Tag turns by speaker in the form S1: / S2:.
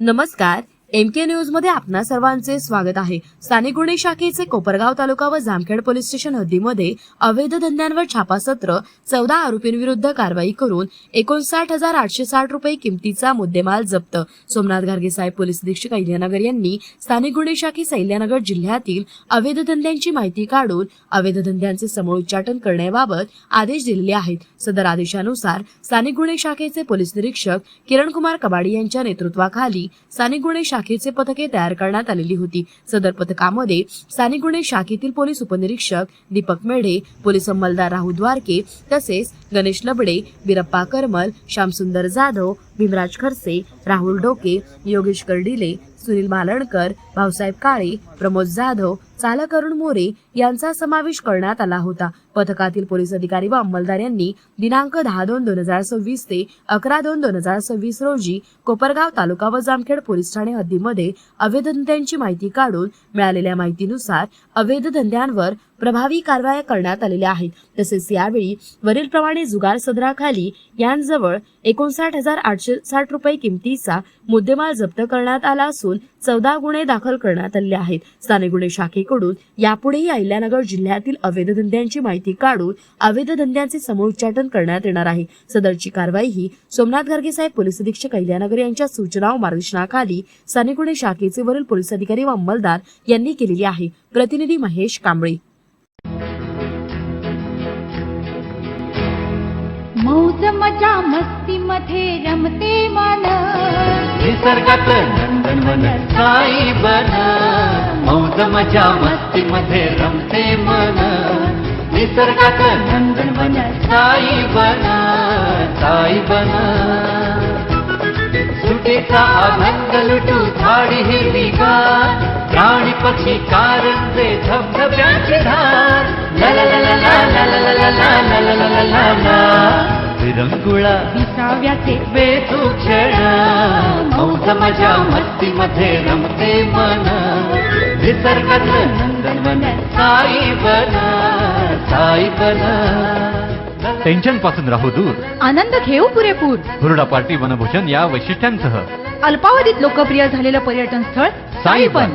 S1: नमस्कार, MK news मध्ये आपणा सर्वांचे स्वागत आहे। स्थानिक गुन्हे शाखेचे कोपरगाव तालुका व जामखेड पोलीस स्टेशन हद्दीमध्ये अवैध धंद्यांवर छापासत्र 14 आरोपींविरुद्ध कारवाई करून 59,860 रुपये किमतीचा मुद्देमाल जप्त। सोमनाथ गार्गे साहेब पोलीस अधीक्षक अहिल्यानगर यांनी स्थानिक गुन्हे शाखेस अहिल्यानगर जिल्ह्यातील अवैध धंद्यांची माहिती काढून अवैध धंद्यांचे समूळ उच्चाटन करण्याबाबत आदेश दिलेले आहेत। सदर आदेशानुसार स्थानिक गुन्हे शाखेचे पोलीस निरीक्षक किरण कुमार कबाडी यांच्या नेतृत्वाखाली स्थानिक गुन्हे शाखेचे पथके तयार करण्यात आलेली होती। सदर पथकामध्ये स्थानिक गुन्हे शाखेतील पोलीस उपनिरीक्षक दीपक मेढे, पोलीस अंमलदार राहुल द्वारके तसेच गणेश लबडे, बिरप्पा करमल, श्यामसुंदर जाधव, भीमराज खरसे, राहुल डोके, योगेश कर्डिले, सुनील मालणकर, भाऊसाहेब काळे, प्रमोद जाधव, चालक अरुण मोरे यांचा समावेश करण्यात आला होता। पथकातील पोलीस अधिकारी व अंमलदार यांनी दिनांक 10/2/2026 ते 11/2/2026 रोजी कोपरगाव तालुका व जामखेड पोलीस ठाणे हद्दीमध्ये अवैध धंद्यांची माहिती काढून मिळालेल्या माहितीनुसार अवैध धंद्यांवर प्रभावी कारवाया करण्यात आलेल्या आहेत। तसेच यावेळी वरीलप्रमाणे जुगार सदराखाली यांजवळ 59,860 रुपये किमतीचा मुद्देमाल जप्त करण्यात आला असून 14 गुन्हे दाखल करण्यात आले आहेत। स्थानिक गुन्हे शाखेकडून यापुढेही अहिल्यानगर जिल्ह्यातील अवैध धंद्यांची माहिती काढून अवैध धंद्यांचे समूळ उच्चाटन करण्यात येणार आहे। सदरची कारवाई ही सोमनाथ गार्गे साहेब पोलीस अधीक्षक अहिल्यानगर यांच्या सूचना व मार्गदर्शनाखाली स्थानिक गुन्हे शाखेचे वरील पोलीस अधिकारी व अंमलदार यांनी केलेली आहे। प्रतिनिधी महेश कांबळे।
S2: मौज मजा मस्ती मध्ये रमते मन,
S3: निसर्गात नंदनवन साई बन। मौज मजा मस्ती मध्ये रमते मन, निसर्गात नंदनवन साई बन, साई बन। सुटीचा आनंद लुटू झाडी हिरवीगार, प्राणी पक्षी कारंजे धबधब्याची धार। ला ला ला ला ला ला ला ला ला ला ला ला ला ला। विरंगुळा
S2: विसाव्याचे
S3: बेतू क्षण, मौज मजा मस्ती मध्ये रमते मन, निसर्गात नंदनवन साई बन, साई बन।
S4: टेन्शन पासून राहू दूर,
S2: आनंद घेऊ पुरेपूर।
S4: हुरडा पार्टी वनभूषण या वैशिष्ट्यांसह
S2: अल्पावधीत लोकप्रिय झालेलं पर्यटन स्थळ साईपन।